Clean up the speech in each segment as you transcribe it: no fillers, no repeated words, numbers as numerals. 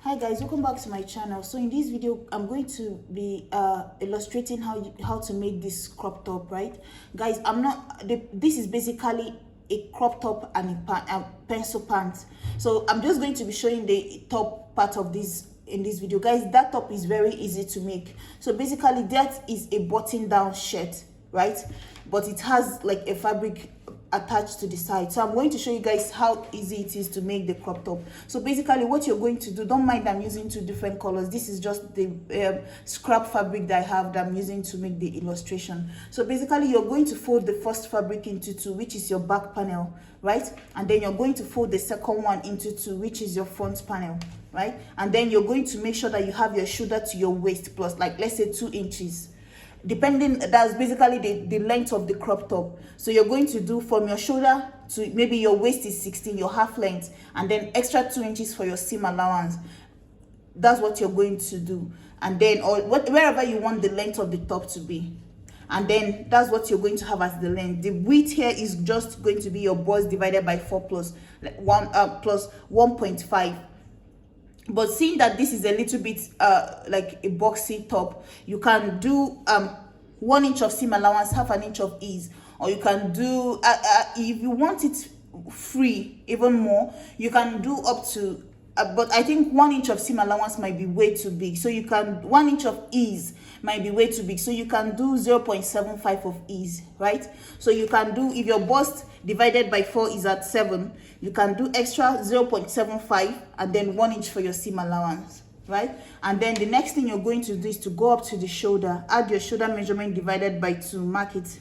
Hi guys, welcome back to my channel. So in this video I'm going to be illustrating how to make this crop top, right? Guys, this is basically a crop top and a pencil pants. So I'm just going to be showing the top part of this in this video. Guys, that top is very easy to make. So basically that is a button down shirt, right? But it has like a fabric attached to the side. So I'm going to show you guys how easy it is to make the crop top. So basically what you're going to do, don't mind I'm using two different colors. This is just the scrap fabric that I have that I'm using to make the illustration. So basically you're going to fold the first fabric into two, which is your back panel, right? And then you're going to fold the second one into two, which is your front panel, right? And then you're going to make sure that you have your shoulder to your waist plus, like, let's say 2 inches, depending. That's basically the length of the crop top. So you're going to do from your shoulder to maybe your waist is 16, your half length, and then extra 2 inches for your seam allowance. That's what you're going to do. And then, or wherever you want the length of the top to be, and then that's what you're going to have as the length. The width here is just going to be your bust divided by 4 plus 1.5. But seeing that this is a little bit like a boxy top, you can do 1 inch of seam allowance, half an inch of ease, or you can do if you want it free even more, you can do up to but I think 1 inch of seam allowance might be way too big, so you can 1 inch of ease might be way too big, so you can do 0.75 of ease, right? So you can do, if your bust divided by 4 is at 7, you can do extra 0.75 and then 1 inch for your seam allowance, right? And then the next thing you're going to do is to go up to the shoulder, add your shoulder measurement divided by 2, mark it,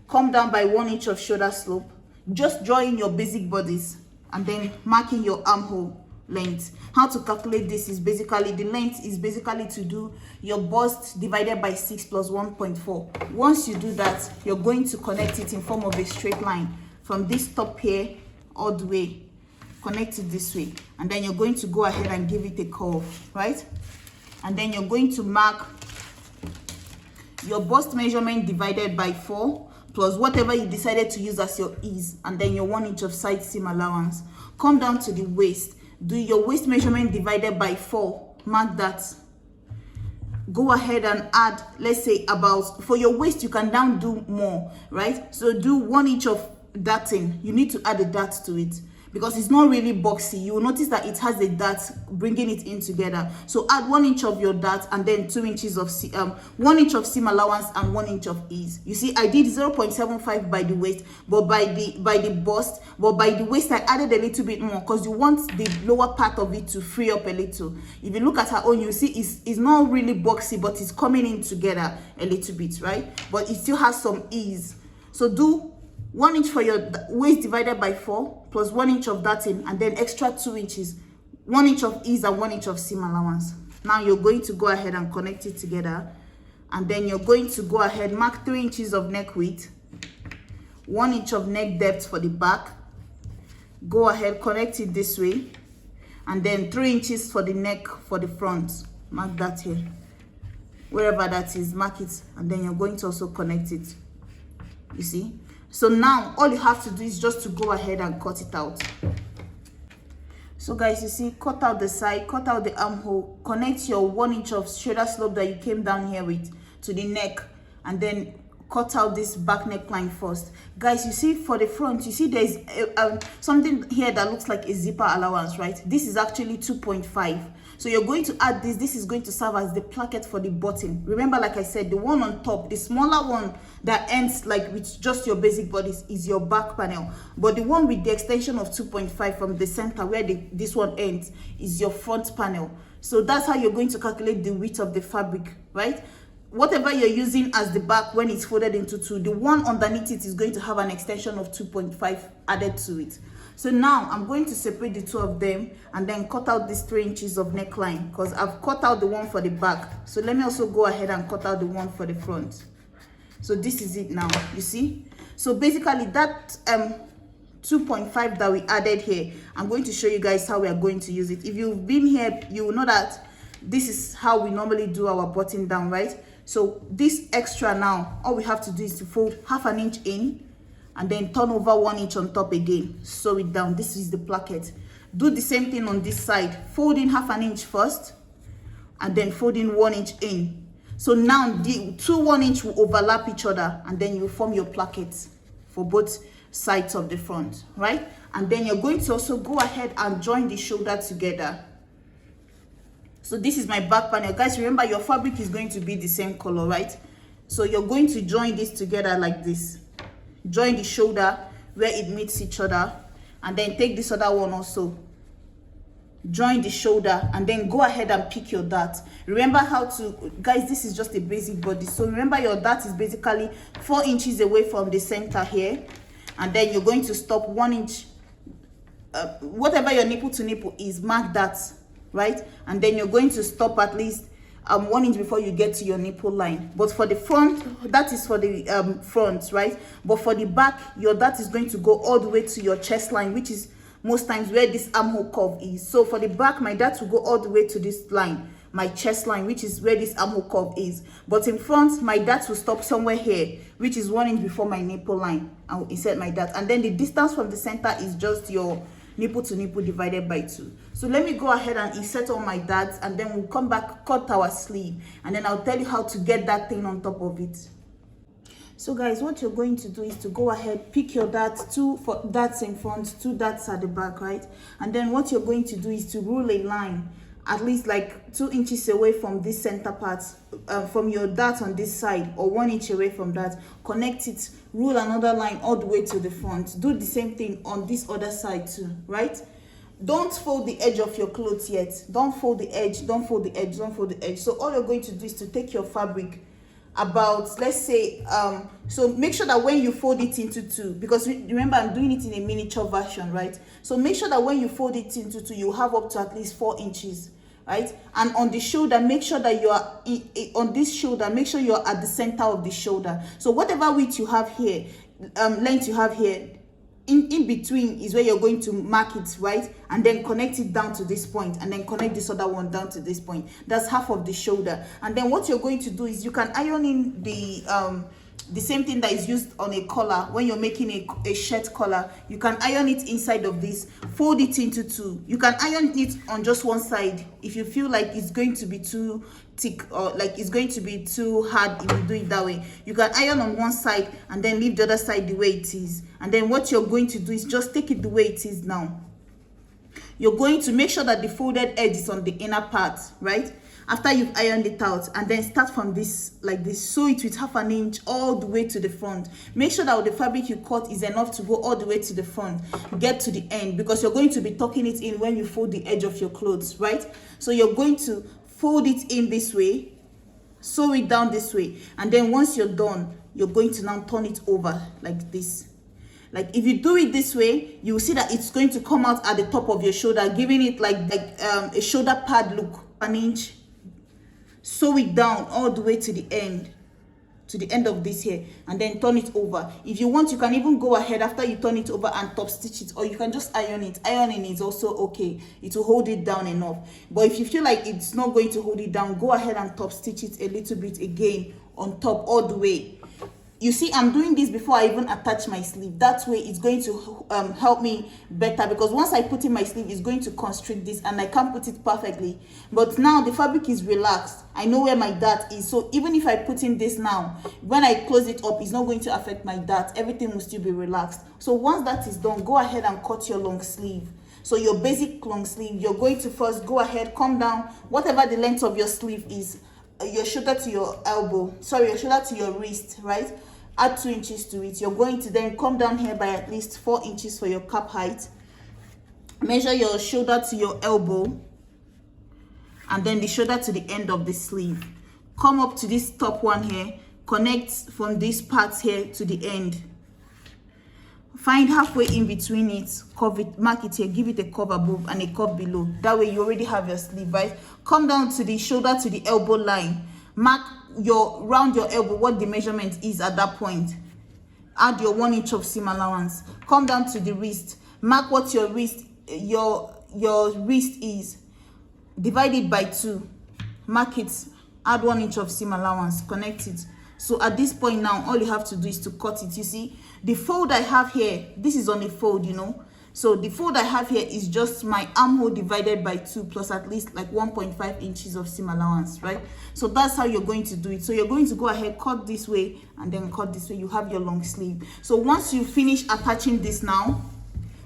come down by 1 inch of shoulder slope, just draw in your basic bodice, and then marking your armhole length. How to calculate this is basically, the length is basically to do your bust divided by 6 plus 1.4. Once you do that, you're going to connect it in form of a straight line from this top here all the way, connect it this way, and then you're going to go ahead and give it a curve, right? And then you're going to mark your bust measurement divided by 4 plus whatever you decided to use as your ease, and then your 1 inch of side seam allowance. Come down to the waist, do your waist measurement divided by 4, mark that. Go ahead and add, let's say about, for your waist you can down do more, right? So do 1 inch of darting. You need to add a dart to it because it's not really boxy. You will notice that it has a dart bringing it in together. So add 1 inch of your dart and then 2 inches of 1 inch of seam allowance and 1 inch of ease. You see, I did 0.75 by the waist, but by the bust, but by the waist I added a little bit more because you want the lower part of it to free up a little. If you look at her own, you see it's not really boxy, but it's coming in together a little bit, right? But it still has some ease. So do 1 inch for your waist divided by 4 plus 1 inch of darting, and then extra 2 inches, 1 inch of ease and 1 inch of seam allowance. Now you're going to go ahead and connect it together, and then you're going to go ahead, mark 3 inches of neck width, 1 inch of neck depth for the back. Go ahead, connect it this way, and then 3 inches for the neck for the front. Mark that here, wherever that is, mark it, and then you're going to also connect it. You see? So now all you have to do is just to go ahead and cut it out. So guys, you see, cut out the side, cut out the armhole, connect your 1 inch of shoulder slope that you came down here with to the neck, and then cut out this back neckline first. Guys, you see, for the front, you see there's something here that looks like a zipper allowance, right? This is actually 2.5. So you're going to add this. This is going to serve as the placket for the button. Remember, like I said, the one on top, the smaller one that ends like with just your basic bodice is your back panel. But the one with the extension of 2.5 from the center where this one ends is your front panel. So that's how you're going to calculate the width of the fabric, right? Whatever you're using as the back when it's folded into 2, the one underneath it is going to have an extension of 2.5 added to it. So now I'm going to separate the two of them and then cut out these 3 inches of neckline because I've cut out the one for the back. So let me also go ahead and cut out the one for the front. So this is it now, you see? So basically that 2.5 that we added here, I'm going to show you guys how we are going to use it. If you've been here, you will know that this is how we normally do our button down, right? So this extra now, all we have to do is to fold half an inch in and then turn over 1 inch on top again, sew it down. This is the placket. Do the same thing on this side, fold in half an inch first and then fold in 1 inch in. So now the 2 1 inch will overlap each other, and then you form your plackets for both sides of the front, right? And then you're going to also go ahead and join the shoulder together. So this is my back panel, guys. Remember, your fabric is going to be the same color, right? So you're going to join this together like this. Join the shoulder where it meets each other, and then take this other one also, join the shoulder, and then go ahead and pick your dart. Remember how to, guys, this is just a basic body, so remember your dart is basically 4 inches away from the center here, and then you're going to stop 1 inch, whatever your nipple to nipple is, mark that, right? And then you're going to stop at least 1 inch before you get to your nipple line. But for the front, that is for the front, right? But for the back, your dart is going to go all the way to your chest line, which is most times where this armhole curve is. So for the back, my dart will go all the way to this line, my chest line, which is where this armhole curve is. But in front, my dart will stop somewhere here, which is 1 inch before my nipple line. I will insert my dart, and then the distance from the center is just your nipple to nipple divided by 2. So let me go ahead and insert all my darts, and then we'll come back, cut our sleeve, and then I'll tell you how to get that thing on top of it. So guys, what you're going to do is to go ahead, pick your darts, 2 darts in front, 2 darts at the back, right? And then what you're going to do is to rule a line at least like 2 inches away from this center part, from your dart on this side, or 1 inch away from that. Connect it, rule another line all the way to the front. Do the same thing on this other side too, right? Don't fold the edge of your clothes yet. Don't fold the edge, don't fold the edge, don't fold the edge. So all you're going to do is to take your fabric about, let's say, so make sure that when you fold it into 2, because remember I'm doing it in a miniature version, right? So make sure that when you fold it into 2, you have up to at least 4 inches, right? And on the shoulder, make sure that you are on this shoulder, make sure you're at the center of the shoulder. So whatever width you have here, length you have here, in between is where you're going to mark it, right? And then connect it down to this point, and then connect this other one down to this point. That's half of the shoulder. And then what you're going to do is you can iron in the same thing that is used on a collar. When you're making a shirt collar, you can iron it inside of this, fold it into 2. You can iron it on just one side if you feel like it's going to be too thick, or like it's going to be too hard. If you do it that way, you can iron on one side and then leave the other side the way it is. And then what you're going to do is just take it the way it is now. You're going to make sure that the folded edge is on the inner part, right? After you've ironed it out, and then start from this like this, sew it with half an inch all the way to the front. Make sure that the fabric you cut is enough to go all the way to the front, get to the end, because you're going to be tucking it in when you fold the edge of your clothes, right? So you're going to fold it in this way, sew it down this way, and then once you're done, you're going to now turn it over like this. Like if you do it this way, you will see that it's going to come out at the top of your shoulder, giving it like a shoulder pad look. An inch, sew it down all the way to the end of this here, and then turn it over. If you want, you can even go ahead after you turn it over and top stitch it, or you can just iron it. Ironing is also okay, it will hold it down enough. But if you feel like it's not going to hold it down, go ahead and top stitch it a little bit again on top all the way. You see, I'm doing this before I even attach my sleeve. That way it's going to help me better, because once I put in my sleeve, it's going to constrict this and I can't put it perfectly. But now the fabric is relaxed, I know where my dart is, so even if I put in this now, when I close it up, it's not going to affect my dart. Everything will still be relaxed. So once that is done, go ahead and cut your long sleeve. So your basic long sleeve, you're going to first go ahead, come down whatever the length of your sleeve is, your shoulder to your elbow, sorry, your shoulder to your wrist, right? Add 2 inches to it. You're going to then come down here by at least 4 inches for your cap height. Measure your shoulder to your elbow, and then the shoulder to the end of the sleeve. Come up to this top one here, connect from this part here to the end. Find halfway in between it, curve it, mark it here, give it a curve above and a curve below. That way you already have your sleeve, right? Come down to the shoulder to the elbow line. Mark round your elbow what the measurement is at that point. Add your 1 inch of seam allowance. Come down to the wrist. Mark what your wrist is. Divide it by 2. Mark it. Add 1 inch of seam allowance. Connect it. So at this point now, all you have to do is to cut it. You see, the fold I have here, this is on a fold, you know. So the fold I have here is just my armhole divided by 2 plus at least like 1.5 inches of seam allowance, right? So that's how you're going to do it. So you're going to go ahead, cut this way and then cut this way. You have your long sleeve. So once you finish attaching this now,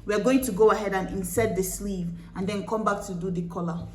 we're going to go ahead and insert the sleeve and then come back to do the collar.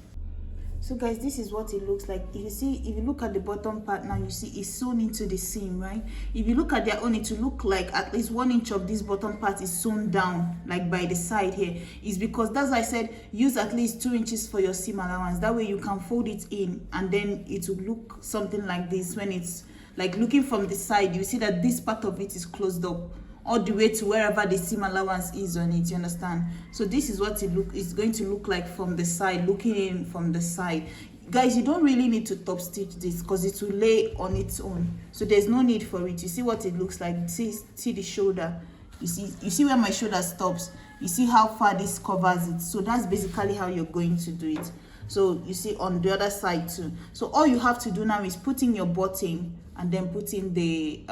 So guys, this is what it looks like. If you look at the bottom part now, you see it's sewn into the seam, right? If you look at their own, it will look like at least 1 inch of this bottom part is sewn down, like by the side here. Is because that's why I said use at least 2 inches for your seam allowance. That way you can fold it in and then it will look something like this. When it's like looking from the side, you see that this part of it is closed up all the way to wherever the seam allowance is on it, you understand? So this is what it's going to look like from the side, looking in from the side. Guys, you don't really need to top stitch this because it will lay on its own, so there's no need for it. You see what it looks like. See the shoulder. You see where my shoulder stops. You see how far this covers it. So that's basically how you're going to do it. So you see on the other side too. So all you have to do now is put in your button and then put in the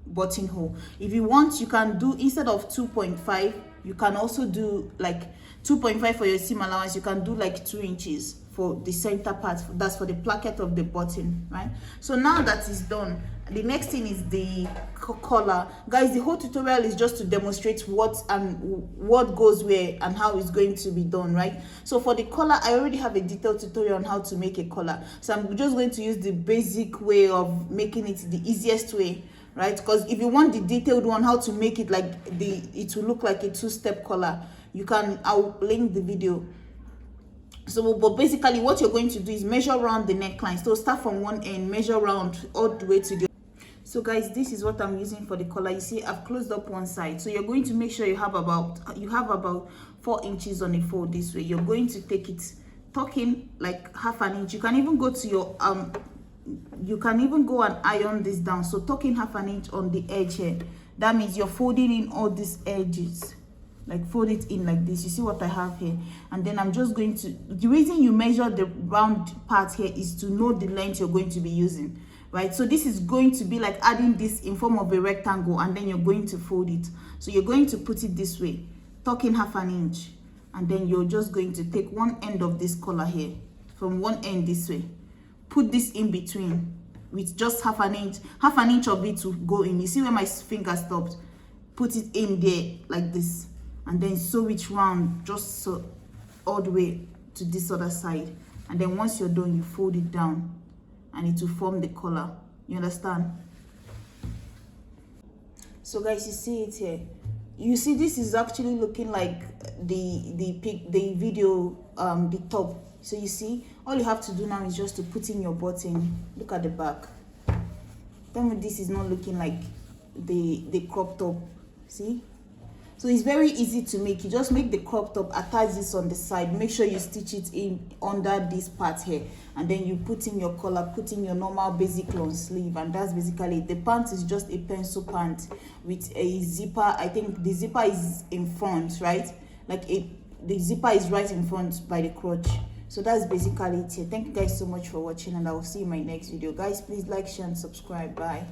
buttonhole. If you want, you can do, instead of 2.5, you can also do like 2.5 for your seam allowance. You can do like 2 inches for the center part. That's for the placket of the button, right? So now that is done, the next thing is the collar. Guys, the whole tutorial is just to demonstrate what goes where and how it's going to be done, right? So for the collar, I already have a detailed tutorial on how to make a collar, so I'm just going to use the basic way of making it, the easiest way, right? Because if you want the detailed one, how to make it like it will look like a 2-step collar, I'll link the video. So but basically what you're going to do is measure around the neckline. So start from one end, measure around all the way to the. So guys, this is what I'm using for the collar. You see I've closed up one side, so you're going to make sure you have about 4 inches on a fold this way. You're going to take it, tuck in like 1/2 inch. You can even go to your you can even go and iron this down. So tuck in 1/2 inch on the edge here. That means you're folding in all these edges, like fold it in like this. You see what I have here? And then I'm just going to, the reason you measure the round part here is to know the length you're going to be using, right? So this is going to be like adding this in form of a rectangle, and then you're going to fold it. So you're going to put it this way, tuck in 1/2 inch, and then you're just going to take one end of this collar here, from one end this way, put this in between with just 1/2 inch. 1/2 inch of it to go in. You see where my finger stopped? Put it in there like this, and then sew it round just so all the way to this other side. And then once you're done, you fold it down and it will form the collar. You understand? So guys, you see it here. You see this is actually looking like the video, the top. So you see, all you have to do now is just to put in your button. Look at the back. Tell me this is not looking like the crop top. See? So it's very easy to make. You just make the crop top, attach this on the side, make sure you stitch it in under this part here, and then you put in your collar, put in your normal basic long sleeve, and that's basically it. The pant is just a pencil pant with a zipper. I think the zipper is in front, right? Like the zipper is right in front by the crotch. So that's basically it here. Thank you guys so much for watching, and I will see you in my next video. Guys, please like, share and subscribe. Bye.